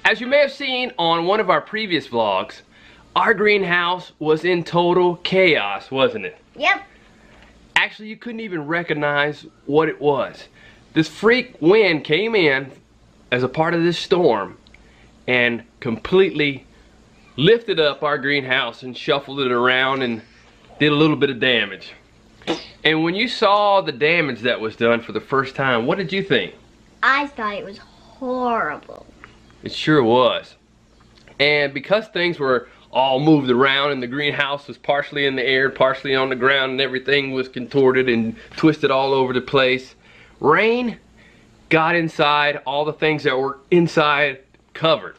As you may have seen on one of our previous vlogs, our greenhouse was in total chaos, wasn't it? Yep. Actually, you couldn't even recognize what it was. This freak wind came in as a part of this storm and completely lifted up our greenhouse and shuffled it around and did a little bit of damage. And when you saw the damage that was done for the first time, what did you think? I thought it was horrible. It sure was. And because things were all moved around and the greenhouse was partially in the air, partially on the ground, and everything was contorted and twisted all over the place, rain got inside all the things that were inside covered,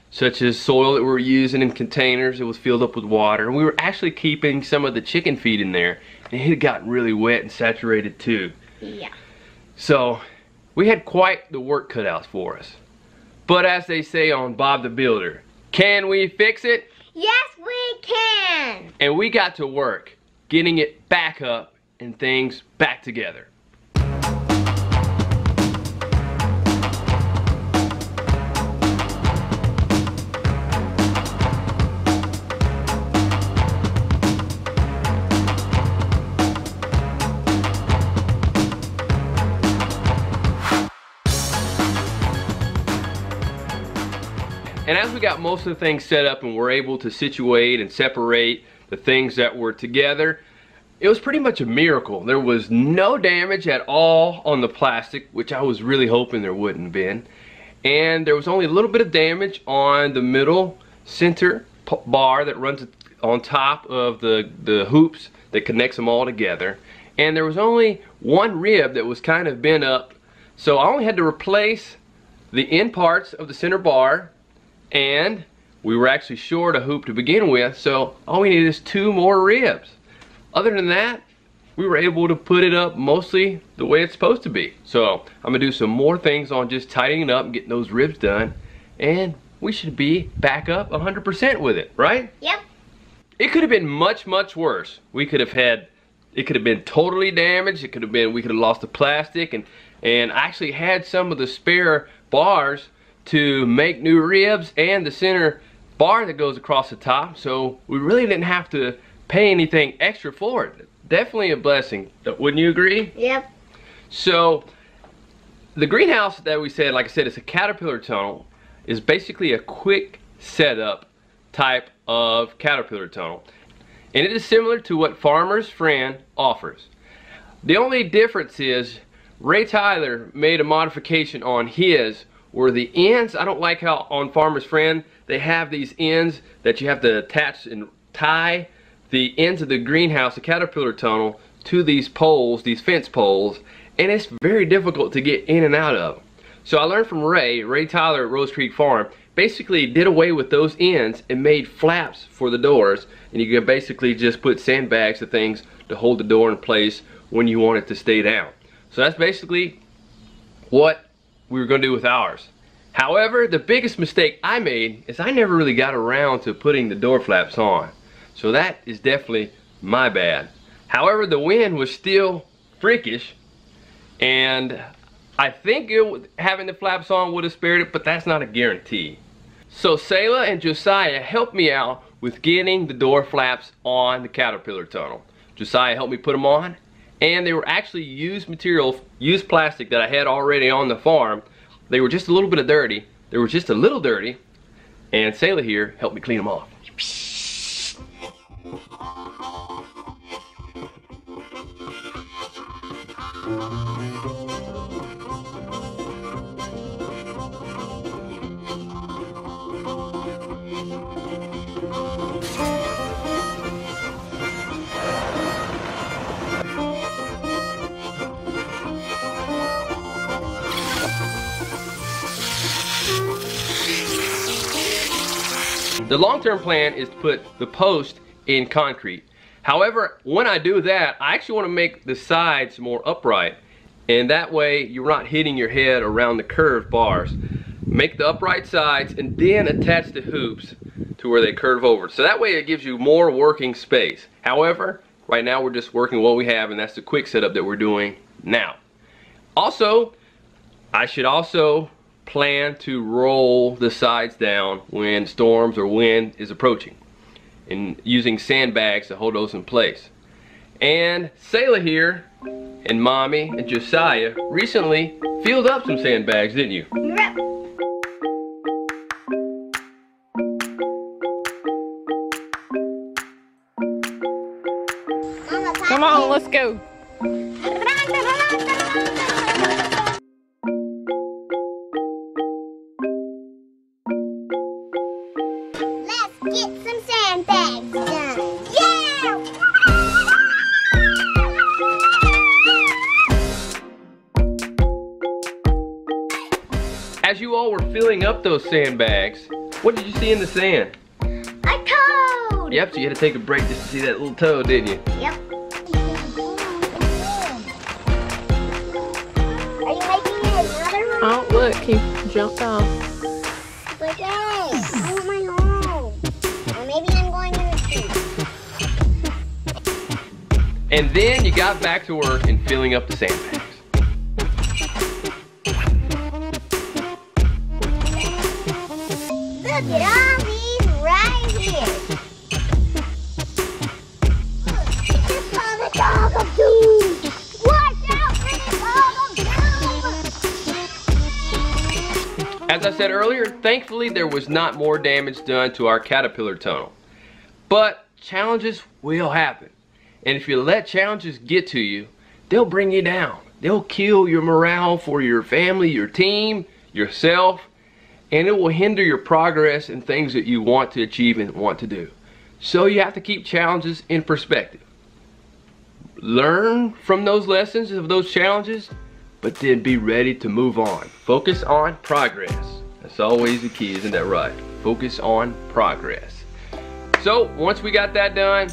such as soil that we were using in containers. It was filled up with water. And we were actually keeping some of the chicken feed in there, and it had gotten really wet and saturated too. Yeah. So we had quite the work cut out for us. But as they say on Bob the Builder, can we fix it? Yes, we can. And we got to work getting it back up and things back together. And as we got most of the things set up and were able to situate and separate the things that were together, it was pretty much a miracle. There was no damage at all on the plastic, which I was really hoping there wouldn't have been. And there was only a little bit of damage on the middle center bar that runs on top of the hoops that connects them all together. And there was only one rib that was kind of bent up. So I only had to replace the end parts of the center bar, and we were actually short a hoop to begin with, so all we needed is 2 more ribs. Other than that, we were able to put it up mostly the way it's supposed to be. So I'm gonna do some more things on just tightening it up and getting those ribs done, and we should be back up 100% with it, right? Yep. It could have been much, much worse. It could have been totally damaged. We could have lost the plastic, and I actually had some of the spare bars to make new ribs and the center bar that goes across the top, so we really didn't have to pay anything extra for it. Definitely a blessing, wouldn't you agree? Yep. So the greenhouse that we said, like I said, it's a caterpillar tunnel, is basically a quick setup type of caterpillar tunnel, and it is similar to what Farmer's Friend offers. The only difference is Ray Tyler made a modification on his where the ends, I don't like how on Farmer's Friend they have these ends that you have to attach and tie the ends of the greenhouse, the caterpillar tunnel, to these poles, these fence poles, and it's very difficult to get in and out of. So I learned from Ray Tyler at Rose Creek Farm, basically did away with those ends and made flaps for the doors, and you can basically just put sandbags or things to hold the door in place when you want it to stay down. So that's basically what we were going to do with ours. However, the biggest mistake I made is I never really got around to putting the door flaps on. So that is definitely my bad. However, the wind was still freakish, and I think having the flaps on would have spared it, but that's not a guarantee. So Selah and Josiah helped me out with getting the door flaps on the caterpillar tunnel. Josiah helped me put them on, and they were actually used material, used plastic that I had already on the farm. They were just a little bit dirty. They were just a little dirty, and Selah here helped me clean them off. The long-term plan is to put the post in concrete. However, when I do that, I actually want to make the sides more upright, and that way you're not hitting your head around the curved bars. Make the upright sides and then attach the hoops to where they curve over. So that way it gives you more working space. However, right now we're just working what we have, and that's the quick setup that we're doing now. Also, I should also plan to roll the sides down when storms or wind is approaching, and using sandbags to hold those in place. And Selah here, and Mommy and Josiah recently filled up some sandbags, didn't you? Yep. Come on, let's go. Let's get some sandbags done. Yeah! As you all were filling up those sandbags, what did you see in the sand? A toad! Yep, so you had to take a break just to see that little toad, didn't you? Yep. Are you making another one? Oh, look, he jumped off. But hey, I want my home. Or maybe I'm going in the street. And then you got back to work and filling up the sandbags. Look at all these right here. It's called the dog of doom. Watch out for the dog of doom. As I said earlier, thankfully there was not more damage done to our caterpillar tunnel. But challenges will happen. And if you let challenges get to you, they'll bring you down. They'll kill your morale for your family, your team, yourself, and it will hinder your progress in things that you want to achieve and want to do. So you have to keep challenges in perspective. Learn from those lessons of those challenges, but then be ready to move on. Focus on progress. That's always the key, isn't that right? Focus on progress. So once we got that done,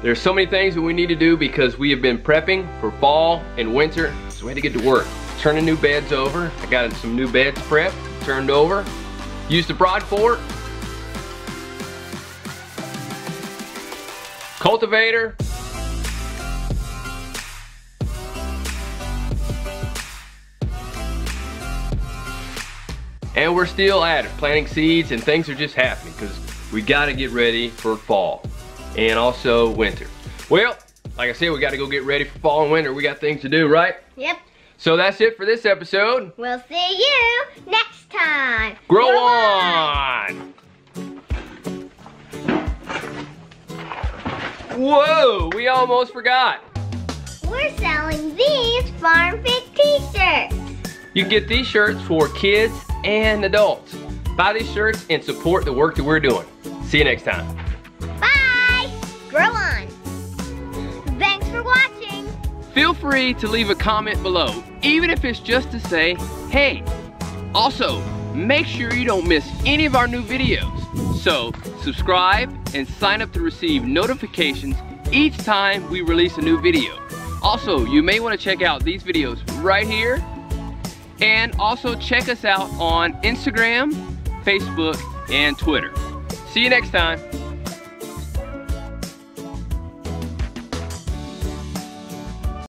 there's so many things that we need to do because we have been prepping for fall and winter, so we had to get to work. Turning new beds over. I got some new beds prepped, turned over. Used the broad fork, cultivator, and we're still at it, planting seeds, and things are just happening because we got to get ready for fall and also winter. Well, like I said, we got to go get ready for fall and winter. We got things to do, right? Yep. So that's it for this episode. We'll see you next time. Grow on! Whoa, we almost forgot. We're selling these FARM F.I.T t-shirts. You can get these shirts for kids and adults. Buy these shirts and support the work that we're doing. See you next time. Bye. Grow on. Thanks for watching. Feel free to leave a comment below, even if it's just to say, hey. Also, make sure you don't miss any of our new videos. So, subscribe and sign up to receive notifications each time we release a new video. Also, you may want to check out these videos right here. And also check us out on Instagram, Facebook, and Twitter. See you next time.